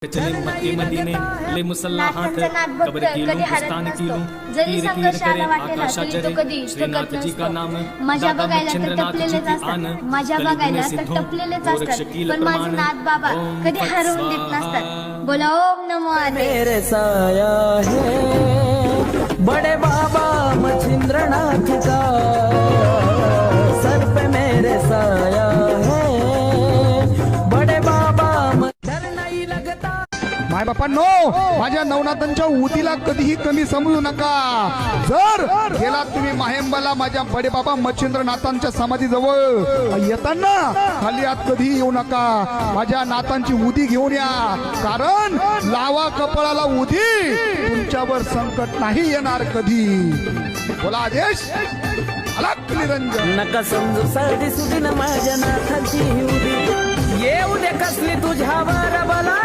चले मक्के मदीने ले मुसल्ला हाथ कब्र की लूं कुस्तान की लूं जरी तीर तीर संघर्ष करे आला वाटेला आकाशात तरी तो जरे कधी इष्ट श्रीनाथ करत जी का नसतो. नाम माझ्या दादा बघायला तर मच्छिंद्रनाथ जी टपलेलेच की आन असतात, माझ्या कलियुग बघायला में तर सिद्धों टपलेलेच गोरक्ष असतात, कील पण माझे प्रमाण नाथ बाबा ओम कधी तत् हरवून देत स्वाहा. नसतात. बोला ओम नमो आदे. मेरे साया है बड़े बाबा मच्छिंद्रनाथ का सर पे मेरे साया है बड़े बाबा डर नहीं लगता. माय बापांनो, माझ्या नवनाथांच्या उदीला कधीही कमी समजू नका. जर गेला तुम्ही माहेंबाला माझ्या बडेबाबा मच्छिंद्रनाथांच्या समाधीजवळ येताना खाली आत कधीही येऊ नका. माझ्या नाथांची उदी घेऊन या, कारण लावा कपाळाला उदी, तुमच्यावर संकट नाही येणार कधी. बोला आदेश अलग निरंजन. नका समजू साधी सुधी न माझ्या नाथाची उदी येऊ दे कसली तुझ्यावर बला.